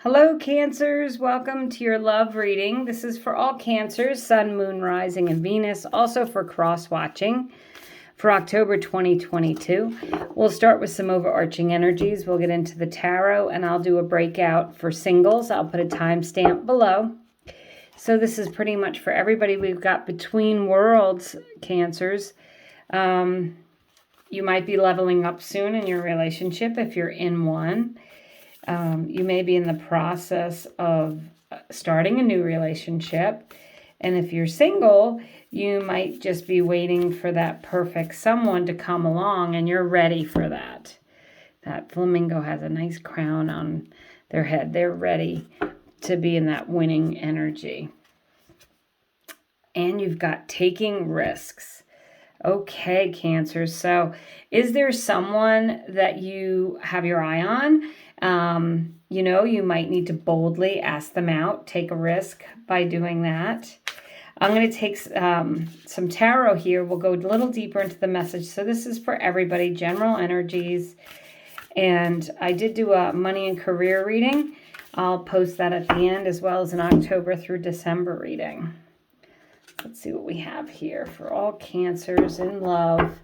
Hello, Cancers. Welcome to your love reading. This is for all Cancers, Sun, Moon, Rising, and Venus. Also for cross-watching for October 2022. We'll start with some overarching energies. We'll get into the tarot, and I'll do a breakout for singles. I'll put a timestamp below. So this is pretty much for everybody. We've got between worlds, Cancers. You might be leveling up soon in your relationship if you're in one. You may be in the process of starting a new relationship. And if you're single, you might just be waiting for that perfect someone to come along and you're ready for that. That flamingo has a nice crown on their head. They're ready to be in that winning energy. And you've got taking risks. Okay, Cancer. So is there someone that you have your eye on? You might need to boldly ask them out, take a risk by doing that. I'm going to take some tarot here. We'll go a little deeper into the message. So this is for everybody, general energies. And I did do a money and career reading. I'll post that at the end, as well as an October through December reading. Let's see what we have here for all Cancers in love.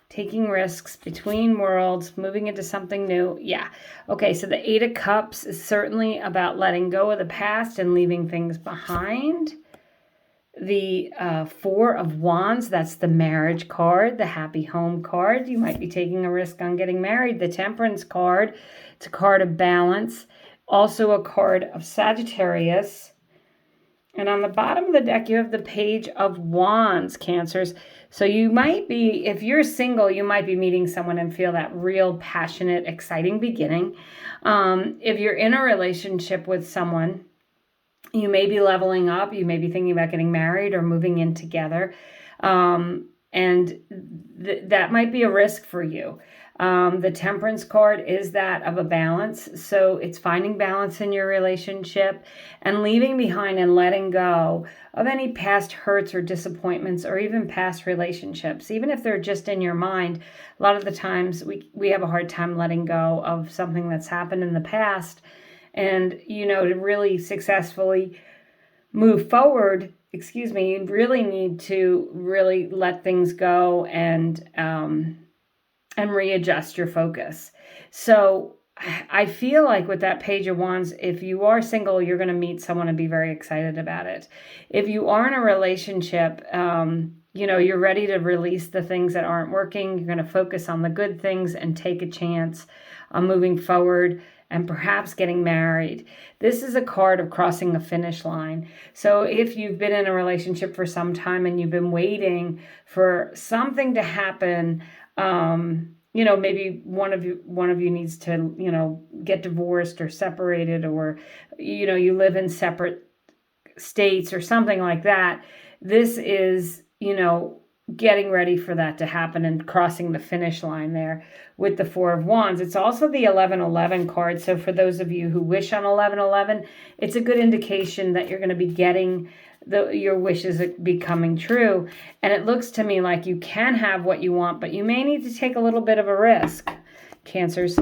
Taking risks, between worlds, moving into something new. Yeah. Okay, so the Eight of Cups is certainly about letting go of the past and leaving things behind. The Four of Wands, that's the marriage card, the happy home card. You might be taking a risk on getting married. The Temperance card, it's a card of balance. Also a card of Sagittarius. And on the bottom of the deck, you have the Page of Wands, Cancers. So you might be, if you're single, you might be meeting someone and feel that real passionate, exciting beginning. If you're in a relationship with someone, you may be leveling up. You may be thinking about getting married or moving in together. And that might be a risk for you. The Temperance card is that of a balance. So it's finding balance in your relationship and leaving behind and letting go of any past hurts or disappointments or even past relationships. Even if they're just in your mind, a lot of the times we have a hard time letting go of something that's happened in the past. And, to really successfully move forward, you really need to really let things go and readjust your focus. So I feel like with that Page of Wands, if you are single, you're going to meet someone and be very excited about it. If you are in a relationship, you're ready to release the things that aren't working. You're going to focus on the good things and take a chance on moving forward and perhaps getting married. This is a card of crossing a finish line. So if you've been in a relationship for some time and you've been waiting for something to happen, maybe one of you needs to, get divorced or separated, or, you live in separate states or something like that. This is, getting ready for that to happen and crossing the finish line there with the Four of Wands. It's also the 1111 card. So for those of you who wish on 1111, it's a good indication that you're going to be getting your wishes becoming true. And it looks to me like you can have what you want, but you may need to take a little bit of a risk, Cancers.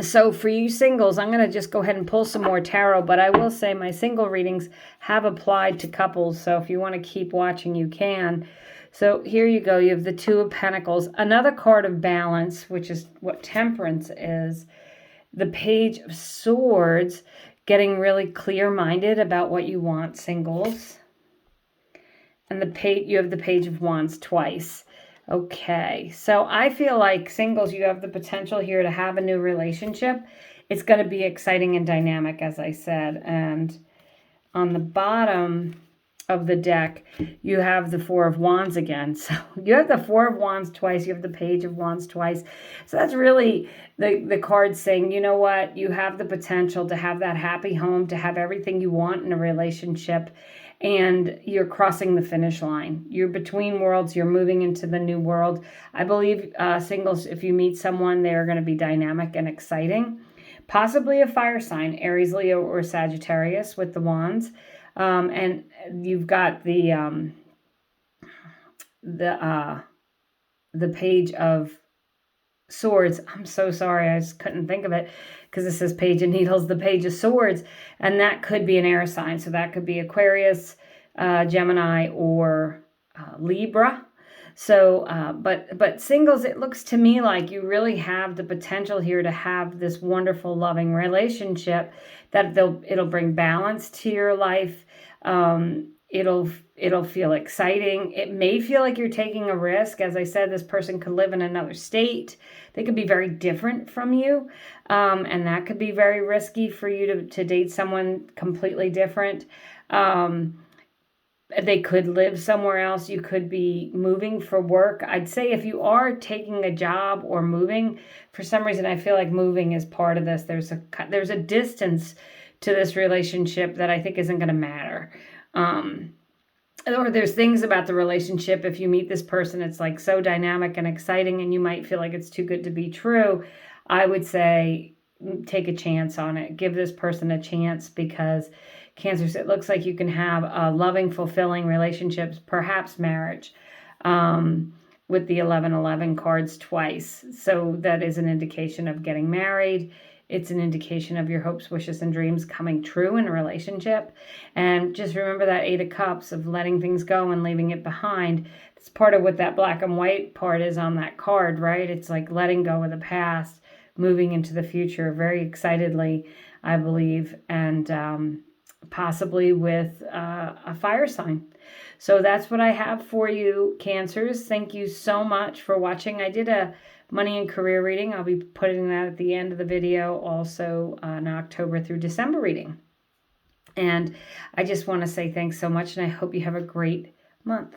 So for you singles, I'm going to just go ahead and pull some more tarot, but I will say my single readings have applied to couples. So if you want to keep watching, you can. So here you go. You have the Two of Pentacles, another card of balance, which is what Temperance is. The Page of Swords, getting really clear-minded about what you want, singles. And you have the Page of Wands twice. Okay, so I feel like singles, you have the potential here to have a new relationship. It's going to be exciting and dynamic, as I said. And on the bottom of the deck, you have the Four of Wands again. So you have the Four of Wands twice. You have the Page of Wands twice. So that's really the card saying, you know what? You have the potential to have that happy home, to have everything you want in a relationship. And you're crossing the finish line. You're between worlds. You're moving into the new world. I believe singles, if you meet someone, they're going to be dynamic and exciting. Possibly a fire sign, Aries, Leo, or Sagittarius with the wands. And you've got the Page of Swords. I'm so sorry. I just couldn't think of it because this is Page of Needles, the Page of Swords. And that could be an air sign. So that could be Aquarius, Gemini, or Libra. So, but singles, it looks to me like you really have the potential here to have this wonderful, loving relationship that it'll bring balance to your life. It'll feel exciting. It may feel like you're taking a risk. As I said, this person could live in another state. They could be very different from you, and that could be very risky for you to date someone completely different. They could live somewhere else. You could be moving for work. I'd say if you are taking a job or moving, for some reason, I feel like moving is part of this. There's a distance to this relationship that I think isn't going to matter. Or there's things about the relationship. If you meet this person, it's like so dynamic and exciting, and you might feel like it's too good to be true. I would say take a chance on it. Give this person a chance, because Cancers, it looks like you can have a loving, fulfilling relationships, perhaps marriage, with the 1111 cards twice. So that is an indication of getting married. It's an indication of your hopes, wishes, and dreams coming true in a relationship. And just remember that 8 of Cups of letting things go and leaving it behind. It's part of what that black and white part is on that card, right? It's like letting go of the past, moving into the future very excitedly, I believe, and possibly with a fire sign. So that's what I have for you, Cancers. Thank you so much for watching. I did a money and career reading. I'll be putting that at the end of the video, also an October through December reading. And I just want to say thanks so much, and I hope you have a great month.